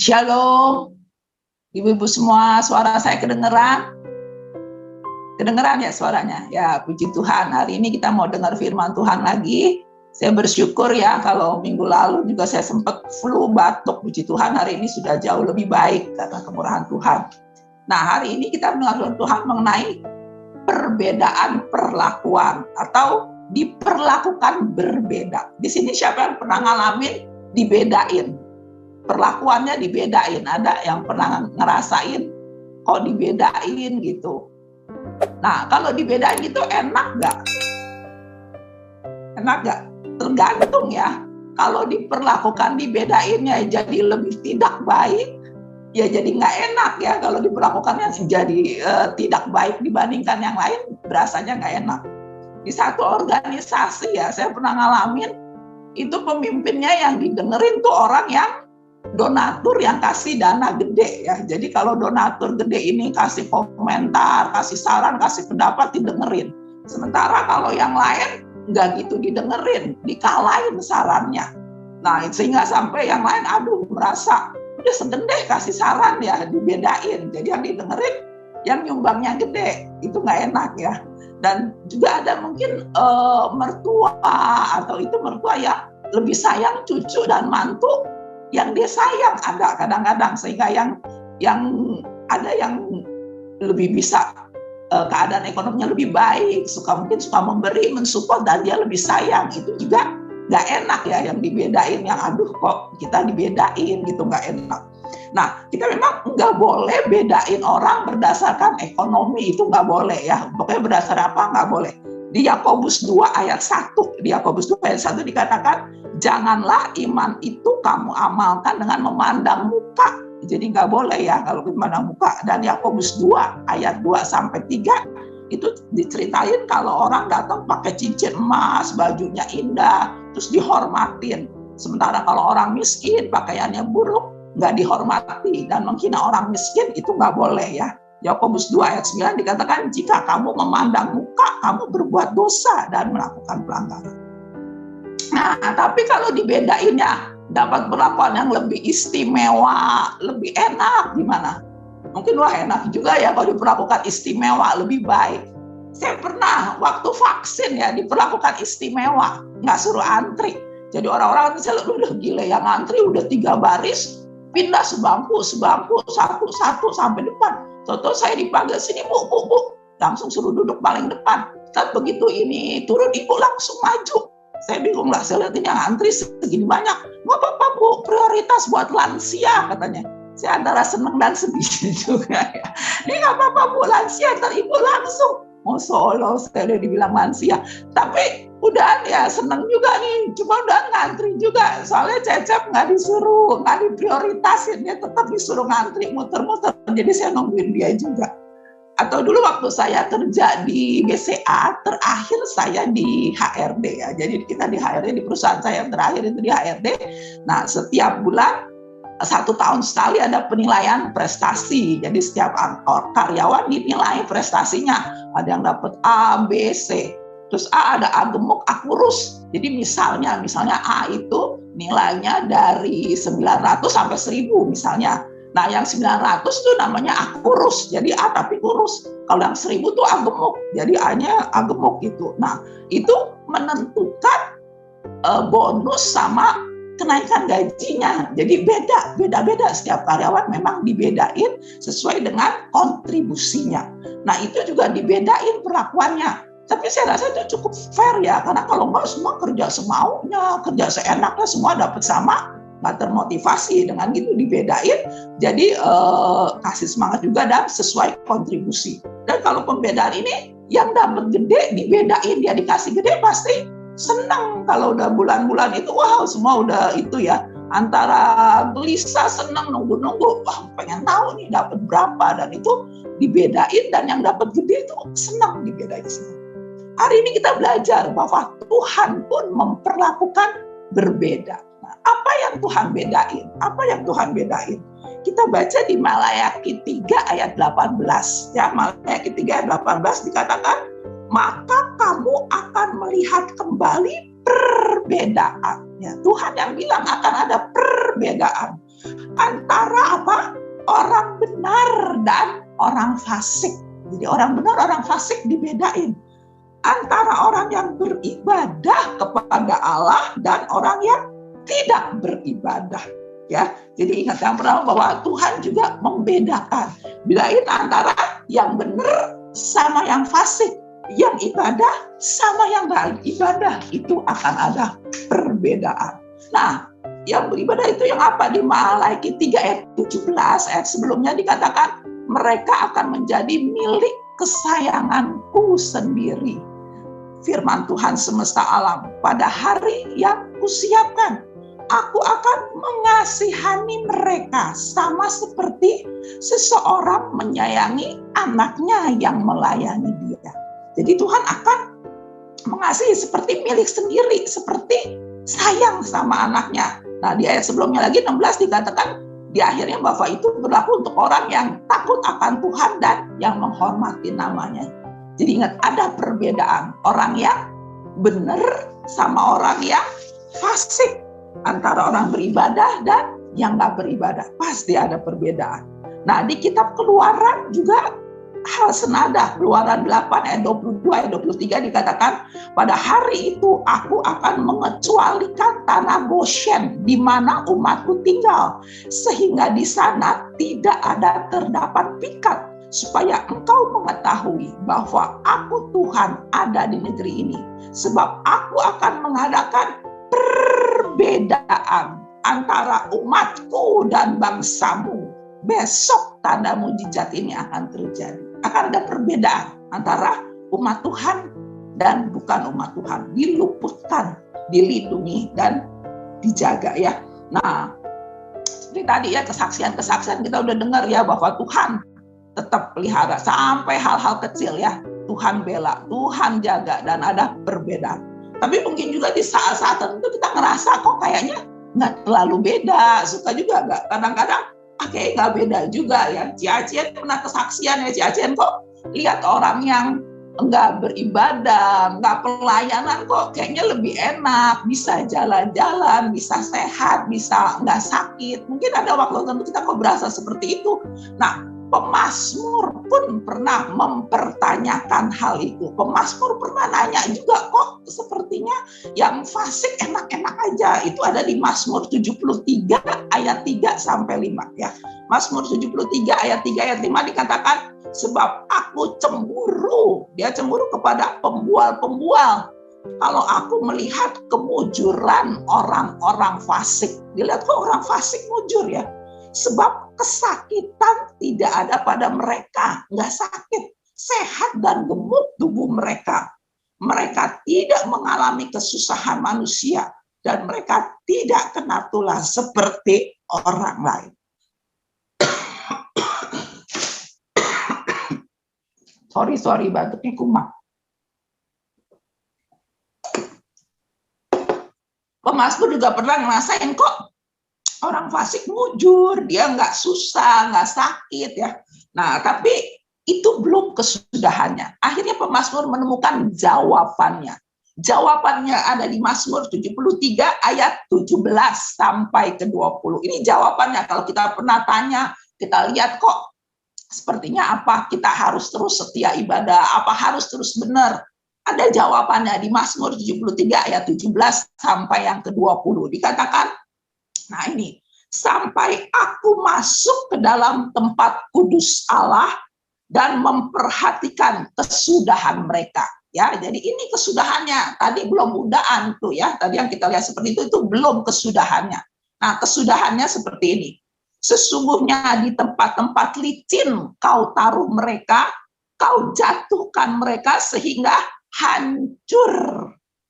Shalom, ibu-ibu semua, suara saya kedengeran? Kedengeran ya suaranya? Ya, puji Tuhan. Hari ini kita mau dengar firman Tuhan lagi. Saya bersyukur ya, kalau minggu lalu juga saya sempat flu, batuk. Puji Tuhan, hari ini sudah jauh lebih baik karena kemurahan Tuhan. Nah, hari ini kita mendengar Tuhan mengenai perbedaan perlakuan atau diperlakukan berbeda. Di sini siapa yang pernah ngalamin dibedain? Perlakuannya dibedain. Ada yang pernah ngerasain kok dibedain gitu. Nah, kalau dibedain itu enak nggak? Enak nggak? Tergantung ya. Kalau diperlakukan dibedainnya jadi lebih tidak baik, ya jadi nggak enak ya. Kalau diperlakukannya jadi tidak baik dibandingkan yang lain, berasanya nggak enak. Di satu organisasi ya, saya pernah ngalamin, itu pemimpinnya yang didengerin tuh orang yang donatur yang kasih dana gede ya. Jadi kalau donatur gede ini kasih komentar, kasih saran, kasih pendapat, didengerin. Sementara kalau yang lain nggak gitu didengerin, dikalahin sarannya. Nah, sehingga sampai yang lain aduh merasa udah segen deh kasih saran ya, dibedain. Jadi yang didengerin yang nyumbangnya gede, itu nggak enak ya. Dan juga ada mungkin mertua atau itu mertua yang lebih sayang cucu dan mantu yang dia sayang, ada kadang-kadang, sehingga yang ada yang lebih bisa keadaan ekonominya lebih baik, mungkin suka memberi, mensupport, dan dia lebih sayang, itu juga nggak enak ya yang dibedain, yang aduh kok kita dibedain gitu, nggak enak. Nah, kita memang nggak boleh bedain orang berdasarkan ekonomi, itu nggak boleh ya, pokoknya berdasar apa nggak boleh. Di Yakobus 2 ayat 1, di Yakobus 2 ayat 1 dikatakan, janganlah iman itu kamu amalkan dengan memandang muka. Jadi nggak boleh ya kalau memandang muka. Dan Yakobus 2 ayat 2 sampai 3 itu diceritain kalau orang datang pakai cincin emas, bajunya indah, terus dihormatin. Sementara kalau orang miskin, pakaiannya buruk, nggak dihormati dan menghina orang miskin, itu nggak boleh ya. Yakobus 2 ayat 9 dikatakan, jika kamu memandang muka, kamu berbuat dosa dan melakukan pelanggaran. Nah, tapi kalau dibedainnya dapat perlakuan yang lebih istimewa, lebih enak, gimana? Mungkin wah enak juga ya kalau diperlakukan istimewa, lebih baik. Saya pernah waktu vaksin ya diperlakukan istimewa, nggak suruh antri. Jadi orang-orang misalnya udah gila yang antri udah 3 baris, pindah sebangku satu sampai depan. Contoh saya dipanggil sini bu, langsung suruh duduk paling depan. Dan begitu ini turun, ibu langsung maju. Saya bingung lah, saya lihat ini yang antri segini banyak. Nggak apa-apa bu, prioritas buat lansia katanya. Saya antara seneng dan sedih juga ya. Ini nggak apa-apa bu, lansia, ntar ibu langsung. Masya Allah, saya udah dibilang lansia. Tapi udah ya seneng juga nih, cuma udah ngantri juga. Soalnya Cecep nggak disuruh, nggak diprioritasin, dia tetap disuruh ngantri, muter-muter. Jadi saya nungguin dia juga. Atau dulu waktu saya kerja di BCA, terakhir saya di HRD ya. Jadi kita di HRD, di perusahaan saya yang terakhir itu di HRD. Nah, setiap bulan 1 tahun sekali ada penilaian prestasi. Jadi setiap karyawan dinilai prestasinya. Ada yang dapat A, B, C. Terus A ada A gemuk, A kurus. Jadi misalnya A itu nilainya dari 900 sampai 1000 misalnya. Nah, yang 900 itu namanya A kurus, jadi A tapi kurus. Kalau yang 1000 tuh A gemuk, jadi A-nya A gemuk gitu. Nah, itu menentukan bonus sama kenaikan gajinya. Jadi beda-beda setiap karyawan memang dibedain sesuai dengan kontribusinya. Nah, itu juga dibedain perlakuannya. Tapi saya rasa itu cukup fair ya, karena kalau nggak semua kerja semaunya, kerja seenaknya, semua dapat sama, nggak termotivasi. Dengan gitu dibedain, jadi kasih semangat juga dan sesuai kontribusi. Dan kalau pembedaan ini yang dapat gede dibedain, dia dikasih gede pasti senang. Kalau udah bulan-bulan itu wow semua udah itu ya, antara gelisah senang nunggu-nunggu, wah pengen tahu nih dapat berapa, dan itu dibedain. Dan yang dapat gede itu senang dibedain semua. Hari ini kita belajar bahwa Tuhan pun memperlakukan berbeda. Apa yang Tuhan bedain? Apa yang Tuhan bedain? Kita baca di Malayaki 3 ayat 18. Ya, Malayaki 3 ayat 18 dikatakan, maka kamu akan melihat kembali perbedaan. Ya, Tuhan yang bilang akan ada perbedaan. Antara apa? Orang benar dan orang fasik. Jadi orang benar, orang fasik dibedain. Antara orang yang beribadah kepada Allah dan orang yang tidak beribadah. Ya, jadi ingat yang pertama bahwa Tuhan juga membedakan, bedain antara yang benar sama yang fasik, yang ibadah sama yang gak ibadah, itu akan ada perbedaan. Nah, yang beribadah itu yang apa? Di Malaiki 3 ayat 17, ayat sebelumnya dikatakan, mereka akan menjadi milik kesayanganku sendiri. Firman Tuhan semesta alam, pada hari yang kusiapkan, aku akan mengasihani mereka sama seperti seseorang menyayangi anaknya yang melayani dia. Jadi Tuhan akan mengasihi seperti milik sendiri, seperti sayang sama anaknya. Nah, di ayat sebelumnya lagi 16 dikatakan, di akhirnya bahwa itu berlaku untuk orang yang takut akan Tuhan dan yang menghormati namanya. Jadi ingat, ada perbedaan orang yang benar sama orang yang fasik, antara orang beribadah dan yang gak beribadah. Pasti ada perbedaan. Nah, di kitab Keluaran juga hal senada. Keluaran 8 ayat 22 ayat 23 dikatakan, pada hari itu aku akan mengecualikan tanah Goshen di mana umatku tinggal, sehingga di sana tidak ada terdapat pikat, supaya engkau mengetahui bahwa aku Tuhan ada di negeri ini. Sebab aku akan mengadakan perbedaan antara umatku dan bangsamu. Besok tanda mujizat ini akan terjadi. Akan ada perbedaan antara umat Tuhan dan bukan umat Tuhan. Diluputkan, dilindungi, dan dijaga ya. Nah, seperti tadi ya, kesaksian-kesaksian kita udah dengar ya, bahwa Tuhan tetap pelihara sampai hal-hal kecil ya. Tuhan bela, Tuhan jaga, dan ada perbedaan. Tapi mungkin juga di saat-saat tertentu kita ngerasa kok kayaknya nggak terlalu beda. Suka juga nggak? Kadang-kadang kayaknya nggak beda juga ya. Ciacien pernah kesaksian ya, Ciacien kok lihat orang yang nggak beribadah, nggak pelayanan kok kayaknya lebih enak, bisa jalan-jalan, bisa sehat, bisa nggak sakit. Mungkin ada waktu tertentu kita kok berasa seperti itu. Nah, pemazmur pun pernah mempertanyakan hal itu. Pemazmur pernah nanya juga, kok sepertinya yang fasik enak-enak aja. Itu ada di Mazmur 73 ayat 3 sampai 5 ya. Mazmur 73 ayat 3 ayat 5 dikatakan, sebab aku cemburu. Dia cemburu kepada pembual-pembual. Kalau aku melihat kemujuran orang-orang fasik. Dilihat kok orang fasik mujur ya. Sebab kesakitan tidak ada pada mereka, nggak sakit, sehat dan gemuk tubuh mereka. Mereka tidak mengalami kesusahan manusia dan mereka tidak kena tulah seperti orang lain. Sorry, batuknya kumat. Pemazmur juga pernah ngerasain kok orang fasik mujur, dia nggak susah, nggak sakit ya. Nah, tapi itu belum kesudahannya. Akhirnya pemazmur menemukan jawabannya. Jawabannya ada di Mazmur 73 ayat 17 sampai ke 20. Ini jawabannya. Kalau kita pernah tanya, kita lihat kok sepertinya apa kita harus terus setia ibadah, apa harus terus benar. Ada jawabannya di Mazmur 73 ayat 17 sampai yang ke-20. Dikatakan, nah ini, sampai aku masuk ke dalam tempat kudus Allah dan memperhatikan kesudahan mereka. Ya, jadi ini kesudahannya. Tadi belum mudaan tuh ya. Tadi yang kita lihat seperti itu belum kesudahannya. Nah, kesudahannya seperti ini. Sesungguhnya di tempat-tempat licin kau taruh mereka, kau jatuhkan mereka sehingga hancur.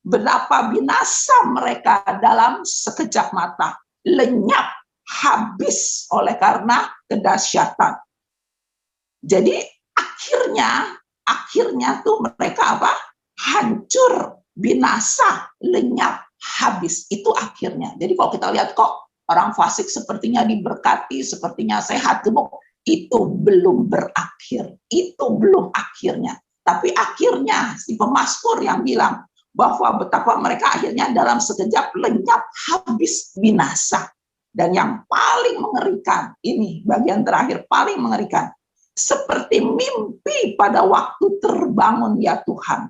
Betapa binasa mereka dalam sekejap mata. Lenyap, habis oleh karena kedahsyatan. Jadi akhirnya tuh mereka apa? Hancur, binasa, lenyap, habis. Itu akhirnya. Jadi kalau kita lihat kok orang fasik sepertinya diberkati, sepertinya sehat, gemuk, itu belum berakhir. Itu belum akhirnya. Tapi akhirnya si pemazmur yang bilang bahwa betapa mereka akhirnya dalam sekejap lenyap, habis, binasa. Dan yang paling mengerikan, ini bagian terakhir paling mengerikan, seperti mimpi pada waktu terbangun ya Tuhan,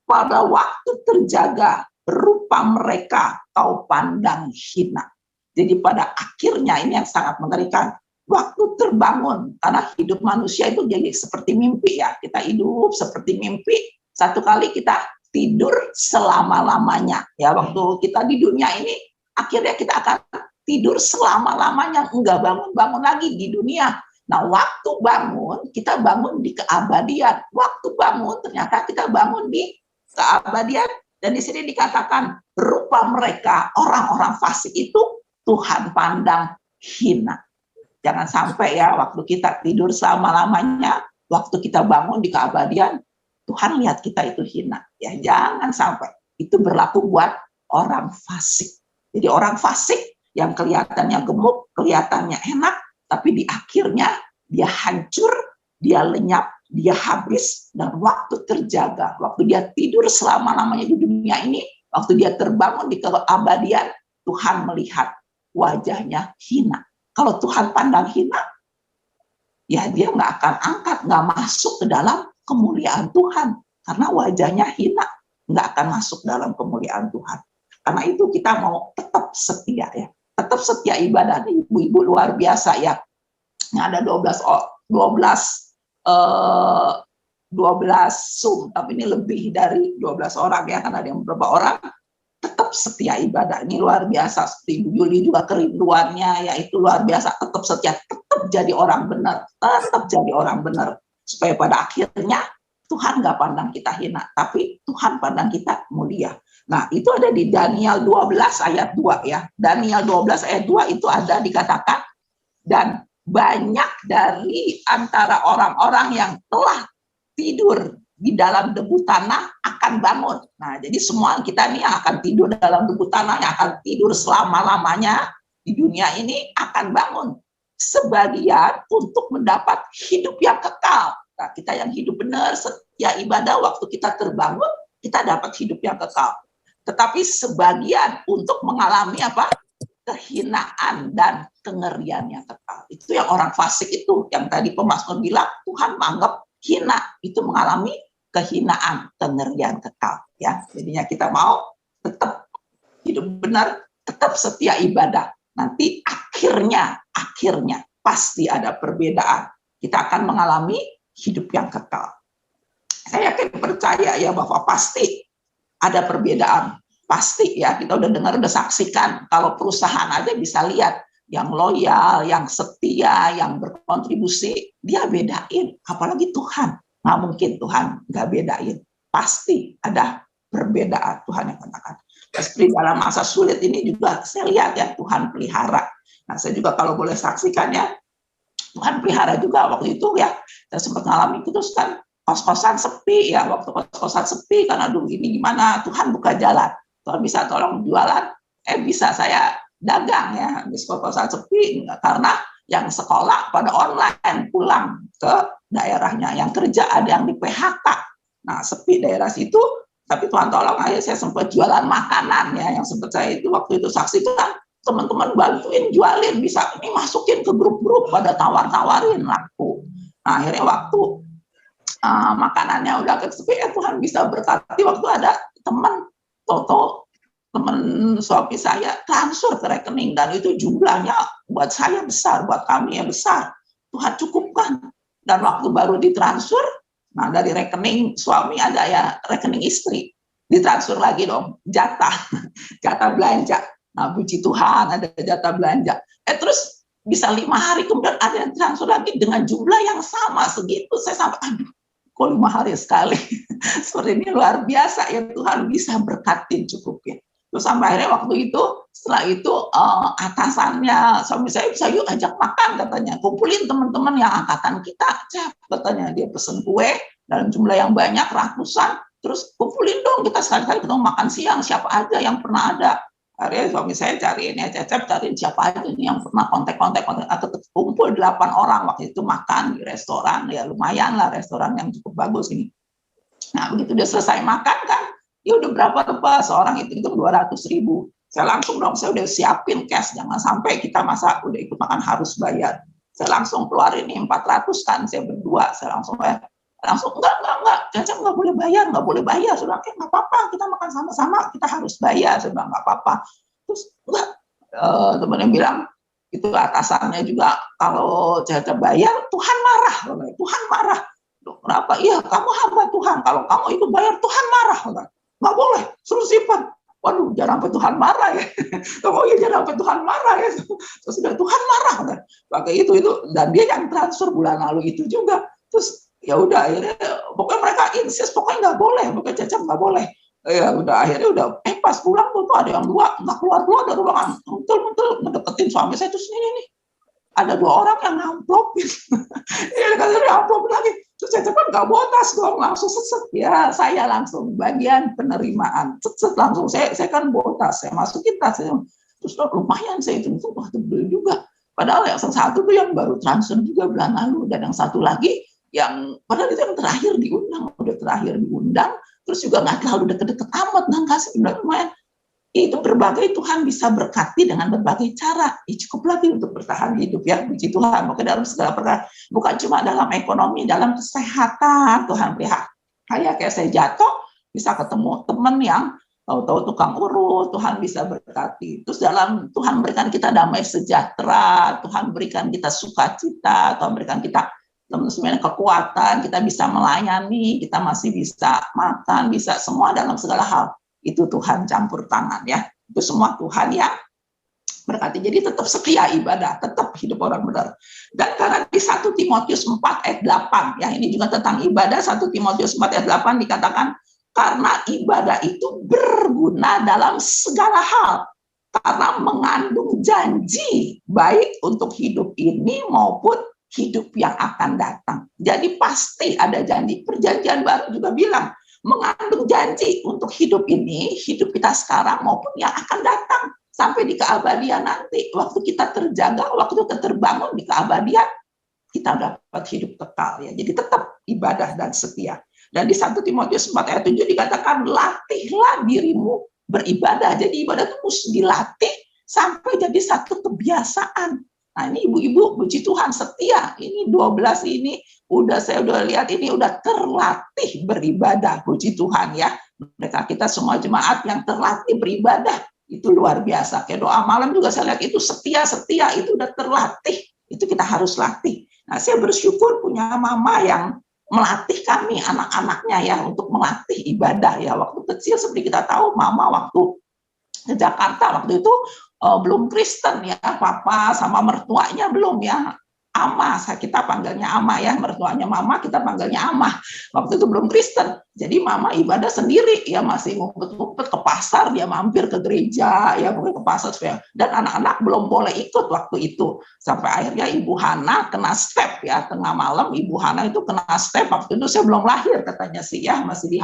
pada waktu terjaga, rupa mereka kau pandang hina. Jadi pada akhirnya ini yang sangat mengerikan, waktu terbangun, karena hidup manusia itu jadi seperti mimpi ya, kita hidup seperti mimpi, satu kali kita tidur selama-lamanya ya, waktu kita di dunia ini akhirnya kita akan tidur selama-lamanya, enggak bangun-bangun lagi di dunia. Nah, waktu bangun, kita bangun di keabadian. Waktu bangun, ternyata kita bangun di keabadian. Dan di sini dikatakan, rupa mereka, orang-orang fasik itu, Tuhan pandang hina. Jangan sampai ya, waktu kita tidur selama-lamanya, waktu kita bangun di keabadian, Tuhan lihat kita itu hina. Ya, jangan sampai. Itu berlaku buat orang fasik. Jadi orang fasik yang kelihatannya gemuk, kelihatannya enak, tapi di akhirnya dia hancur, dia lenyap, dia habis, dan waktu terjaga, waktu dia tidur selama-lamanya di dunia ini, waktu dia terbangun di keabadian, Tuhan melihat wajahnya hina. Kalau Tuhan pandang hina, ya dia nggak akan angkat, nggak masuk ke dalam kemuliaan Tuhan, karena wajahnya hina, nggak akan masuk dalam kemuliaan Tuhan. Karena itu kita mau tetap setia ya, tetap setia ibadah. Ibu-ibu luar biasa ya, ada 12 Zoom, tapi ini lebih dari 12 orang ya, karena ada yang beberapa orang tetap setia ibadah. Ini luar biasa. Seperti Ibu Yuli juga kerinduannya, yaitu luar biasa, tetap setia, tetap jadi orang benar, tetap jadi orang benar, supaya pada akhirnya Tuhan nggak pandang kita hina, tapi Tuhan pandang kita mulia. Nah, itu ada di Daniel 12 ayat 2 ya. Daniel 12 ayat 2 itu ada dikatakan, dan banyak dari antara orang-orang yang telah tidur di dalam debu tanah akan bangun. Nah, jadi semua kita nih akan tidur dalam debu tanah, yang akan tidur selama-lamanya di dunia ini akan bangun. Sebagian untuk mendapat hidup yang kekal. Nah, kita yang hidup benar, setia ibadah, waktu kita terbangun, kita dapat hidup yang kekal. Tetapi sebagian untuk mengalami apa? Kehinaan dan kengerian yang kekal. Itu yang orang fasik itu, yang tadi pemazmur bilang, Tuhan menganggap hina, itu mengalami kehinaan, kengerian kekal. Ya, jadinya kita mau tetap hidup benar, tetap setia ibadah. Nanti akhirnya pasti ada perbedaan. Kita akan mengalami hidup yang kekal. Saya yakin percaya ya bahwa pasti ada perbedaan, pasti ya, kita udah dengar, udah saksikan, kalau perusahaan aja bisa lihat, yang loyal, yang setia, yang berkontribusi, dia bedain, apalagi Tuhan, nggak mungkin Tuhan nggak bedain, pasti ada perbedaan, Tuhan yang katakan. Seperti dalam masa sulit ini juga saya lihat ya, Tuhan pelihara. Nah, saya juga kalau boleh saksikan ya, Tuhan pelihara juga waktu itu ya, saya sempat ngalami itu, terus kan kos-kosan sepi ya, waktu kos-kosan sepi karena dulu ini gimana, Tuhan buka jalan, Tuhan bisa tolong jualan, bisa saya dagang ya, habis kos-kosan sepi, karena yang sekolah pada online, pulang ke daerahnya, yang kerja ada yang di PHK, nah sepi daerah situ, tapi Tuhan tolong aja saya sempat jualan makanan ya, yang sempat saya itu waktu itu saksikan, teman-teman bantuin jualin, bisa ini masukin ke grup-grup, pada tawar-tawarin, laku. Nah, akhirnya waktu makanannya udah kesepi, Tuhan bisa berkati, waktu ada teman suami saya transfer ke rekening, dan itu jumlahnya buat saya besar, buat kami yang besar, Tuhan cukupkan. Dan waktu baru ditransfer, nah dari rekening suami ada ya rekening istri, ditransfer lagi dong, jatah belanja. Nah, puji Tuhan ada jatah belanja. Terus bisa 5 hari kemudian ada yang transfer lagi dengan jumlah yang sama segitu, saya sampai aduh, kok 5 hari sekali. Seperti ini luar biasa ya, Tuhan bisa berkatin cukupin. Terus sampai akhirnya waktu itu, setelah itu atasannya suami saya bisa yuk ajak makan, katanya kumpulin teman-teman yang angkatan kita, katanya dia pesen kue dalam jumlah yang banyak, ratusan, terus kumpulin dong, kita sekali-kali kita makan siang, siapa aja yang pernah ada. Akhirnya suami saya cariin ya, cariin siapa aja yang pernah kontak, kumpul 8 orang waktu itu makan di restoran, ya lumayan lah, restoran yang cukup bagus ini. Nah, begitu dia selesai makan kan, ya udah berapa seorang itu 200.000. Saya langsung dong, saya udah siapin cash, jangan sampai kita masa udah ikut makan harus bayar. Saya langsung keluarin nih 400 kan, saya berdua, saya langsung bayar. Langsung enggak, Caca nggak boleh bayar. Sudah, oke nggak apa-apa, kita makan sama-sama, kita harus bayar. Saya bilang nggak apa-apa. Terus enggak, temennya bilang, itu atasannya juga, kalau Caca bayar, Tuhan marah. Tuhan marah. Loh, kenapa? Iya, kamu hamba Tuhan. Kalau kamu ikut bayar, Tuhan marah. Nggak boleh, suruh simpan. Waduh, jangan sampai Tuhan marah ya. Oh iya, jangan sampai Tuhan marah ya. Terus udah Tuhan marah. Pakai itu. Dan dia yang transfer bulan lalu itu juga. Terus ya udah, akhirnya pokoknya mereka insist, pokoknya nggak boleh. Pokoknya Caca nggak boleh. Ya udah, akhirnya udah, pas pulang tuh ada yang dua, nggak keluar dari ruangan. Betul mendeketin suami saya, terus ini ada 2 orang yang ngamplopin. Ya katanya amplop lagi. Terus saya kan nggak botas dong, langsung set. Ya saya langsung bagian penerimaan, set langsung saya kan botas, saya masukin tas. Terus lumayan saya itu wah tebel juga. Padahal yang satu tuh yang baru transfer juga bulan lalu, dan yang satu lagi yang padahal itu yang terakhir diundang, terus juga nggak terlalu deket-deket amat, dan kasih lumayan. Itu berbagai Tuhan bisa berkati dengan berbagai cara. Cukup lagi untuk bertahan hidup ya, puji Tuhan. Mungkin dalam segala perkara, bukan cuma dalam ekonomi, dalam kesehatan Tuhan pelihara. Kayak saya jatuh, bisa ketemu teman yang tahu-tahu tukang urut, Tuhan bisa berkati. Terus dalam Tuhan berikan kita damai sejahtera, Tuhan berikan kita sukacita, Tuhan berikan kita teman-teman kekuatan, kita bisa melayani, kita masih bisa makan, bisa semua dalam segala hal. Itu Tuhan campur tangan ya. Itu semua Tuhan ya berkati. Jadi tetap setia ibadah, tetap hidup orang benar. Dan karena di 1 Timotius 4 ayat 8, ya ini juga tentang ibadah, 1 Timotius 4 ayat 8 dikatakan, karena ibadah itu berguna dalam segala hal, karena mengandung janji, baik untuk hidup ini maupun hidup yang akan datang. Jadi pasti ada janji. Perjanjian baru juga bilang, mengandung janji untuk hidup ini, hidup kita sekarang maupun yang akan datang sampai di keabadian nanti. Waktu kita terjaga, waktu kita terbangun di keabadian, kita dapat hidup kekal ya. Jadi tetap ibadah dan setia. Dan di 1 Timotius 4 ayat 7 dikatakan, latihlah dirimu beribadah. Jadi ibadah itu mesti dilatih sampai jadi satu kebiasaan. Nah ini ibu-ibu, puji Tuhan setia. Ini 12 ini saya udah lihat ini udah terlatih beribadah, puji Tuhan ya. Mereka kita semua jemaat yang terlatih beribadah, itu luar biasa. Kayak doa malam juga saya lihat itu setia, itu udah terlatih. Itu kita harus latih. Nah saya bersyukur punya mama yang melatih kami, anak-anaknya ya, untuk melatih ibadah ya. Waktu kecil seperti kita tahu, mama waktu ke Jakarta waktu itu belum Kristen ya, papa sama mertuanya belum ya. Ama, kita panggilnya Ama ya, mertuanya mama kita panggilnya Ama. Waktu itu belum Kristen, jadi mama ibadah sendiri ya, masih ngumpet-ngumpet ke pasar, dia mampir ke gereja ya, mungkin ke pasar supaya, dan anak-anak belum boleh ikut waktu itu. Sampai akhirnya Ibu Hana kena step ya, tengah malam Ibu Hana itu kena step, waktu itu saya belum lahir katanya sih ya, masih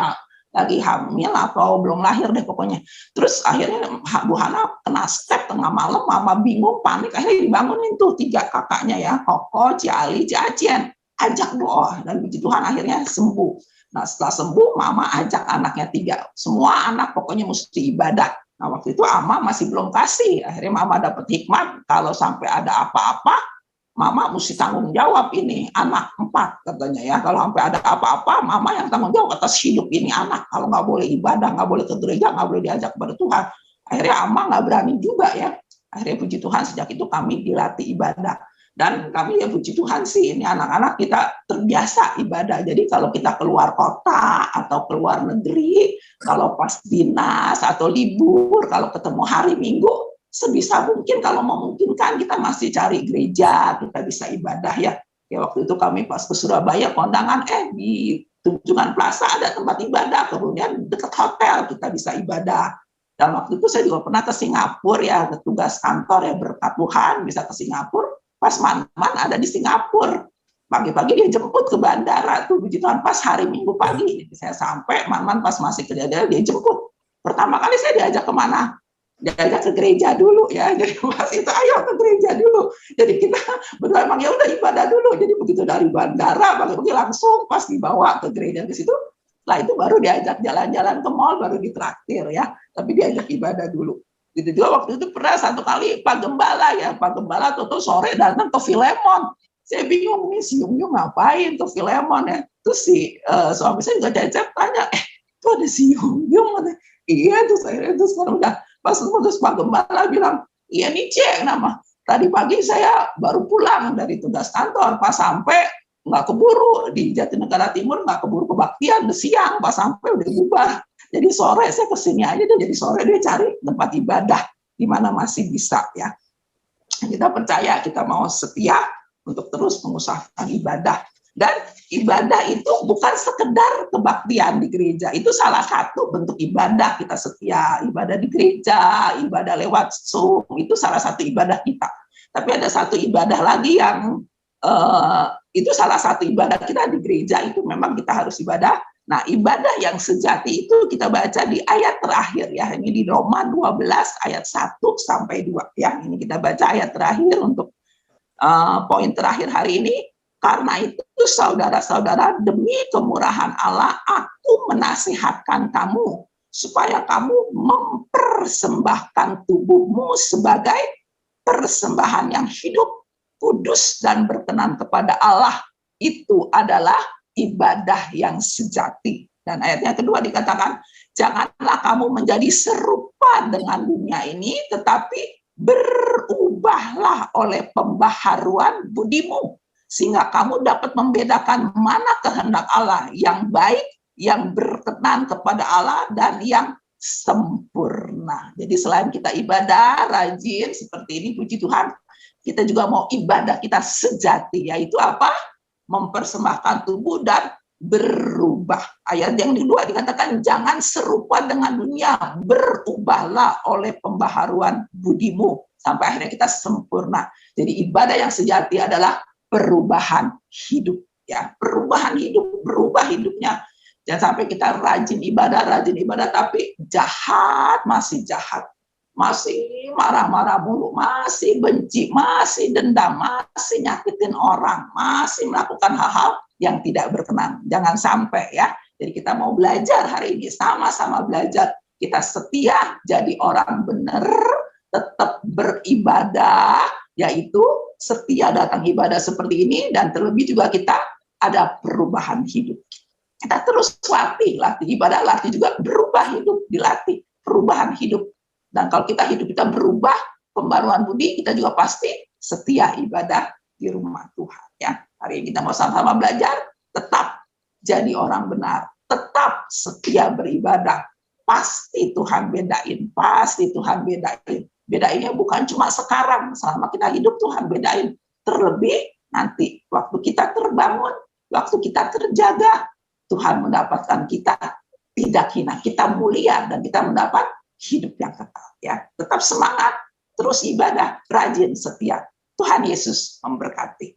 lagi hamil atau belum lahir deh pokoknya. Terus akhirnya Bu Hana kena step tengah malam, mama bingung, panik, akhirnya dibangunin tuh 3 kakaknya ya, Koko, Ciali, Ciacien, ajak doa, dan puji Tuhan akhirnya sembuh. Nah setelah sembuh, mama ajak anaknya 3, semua anak pokoknya mesti ibadah. Nah waktu itu Ama masih belum kasih, akhirnya mama dapat hikmat, kalau sampai ada apa-apa, mama mesti tanggung jawab ini, anak 4 katanya ya. Kalau sampai ada apa-apa, mama yang tanggung jawab atas hidup ini anak. Kalau nggak boleh ibadah, nggak boleh ke gereja, nggak boleh diajak kepada Tuhan. Akhirnya ama nggak berani juga ya. Akhirnya puji Tuhan sejak itu kami dilatih ibadah. Dan kami ya puji Tuhan sih, ini anak-anak kita terbiasa ibadah. Jadi kalau kita keluar kota atau keluar negeri, kalau pas dinas atau libur, kalau ketemu hari Minggu, sebisa mungkin kalau memungkinkan kita masih cari gereja, kita bisa ibadah ya. Ya waktu itu kami pas ke Surabaya kondangan di Tunjungan Plaza ada tempat ibadah, kemudian dekat hotel kita bisa ibadah. Dan waktu itu saya juga pernah ke Singapura ya, tugas kantor ya, berkat Tuhan bisa ke Singapura. Pas Man-Man ada di Singapura, pagi-pagi dia jemput ke bandara tuh, puji Tuhan, pas hari Minggu pagi. Jadi saya sampai, Man-Man pas masih kerja dia jemput. Pertama kali saya diajak kemana? Diajak ke gereja dulu ya, jadi pas itu ayo ke gereja dulu, jadi kita betul emang ya udah ibadah dulu. Jadi begitu dari bandara pagi-pagi langsung pas dibawa ke gereja ke situ, setelah itu baru diajak jalan-jalan ke mall, baru ditraktir ya, tapi diajak ibadah dulu. Gitu juga waktu itu pernah satu kali Pak Gembala tuh sore datang ke Filemon. Saya bingung nih si Yung Yung ngapain ke Filemon ya. Terus si suami saya juga cecep tanya, itu ada si Yung Yung. Iya tuh saya itu sekarang udah pas terus Pak Gembala bilang, iya nih Cek nama. Tadi pagi saya baru pulang dari tugas kantor, pas sampai nggak keburu di Jatinegara Timur, nggak keburu kebaktian, udah siang, pas sampai udah bubar. Jadi sore saya kesini aja deh, jadi sore dia cari tempat ibadah di mana masih bisa ya. Kita percaya, kita mau setia untuk terus mengusahakan ibadah. Dan ibadah itu bukan sekedar kebaktian di gereja, itu salah satu bentuk ibadah kita setia. Ibadah di gereja, ibadah lewat Zoom, itu salah satu ibadah kita. Tapi ada satu ibadah lagi yang itu salah satu ibadah kita di gereja, itu memang kita harus ibadah. Nah, ibadah yang sejati itu kita baca di ayat terakhir ya. Ini di Roma 12 ayat 1 sampai 2 ya. Ini kita baca ayat terakhir untuk poin terakhir hari ini. Karena itu saudara-saudara, demi kemurahan Allah aku menasihatkan kamu supaya kamu mempersembahkan tubuhmu sebagai persembahan yang hidup, kudus dan berkenan kepada Allah. Itu adalah ibadah yang sejati. Dan ayatnya kedua dikatakan, janganlah kamu menjadi serupa dengan dunia ini, tetapi berubahlah oleh pembaharuan budimu, sehingga kamu dapat membedakan mana kehendak Allah yang baik, yang berkenan kepada Allah, dan yang sempurna. Jadi selain kita ibadah rajin seperti ini, puji Tuhan, kita juga mau ibadah kita sejati, yaitu apa? Mempersembahkan tubuh dan berubah. Ayat yang kedua dikatakan, jangan serupa dengan dunia, berubahlah oleh pembaharuan budimu, sampai akhirnya kita sempurna. Jadi ibadah yang sejati adalah perubahan hidup ya, perubahan hidup, berubah hidupnya. Jangan sampai kita rajin ibadah tapi jahat, masih marah-marah mulu, masih benci, masih dendam, masih nyakitin orang, masih melakukan hal-hal yang tidak berkenan. Jangan sampai ya. Jadi kita mau belajar hari ini, sama-sama belajar. Kita setia jadi orang benar, tetap beribadah, yaitu setia datang ibadah seperti ini, dan terlebih juga kita ada perubahan hidup. Kita terus latih ibadah, latih juga berubah hidup, dilatih perubahan hidup. Dan kalau hidup kita berubah, pembaruan budi, kita juga pasti setia ibadah di rumah Tuhan ya. Hari ini kita mau sama-sama belajar, tetap jadi orang benar, tetap setia beribadah. Pasti Tuhan bedain, bedainnya bukan cuma sekarang, selama kita hidup Tuhan bedain. Terlebih nanti waktu kita terbangun, waktu kita terjaga, Tuhan mendapatkan kita tidak hina, kita mulia, dan kita mendapat hidup yang kekal ya. Tetap semangat, terus ibadah, rajin, setia. Tuhan Yesus memberkati.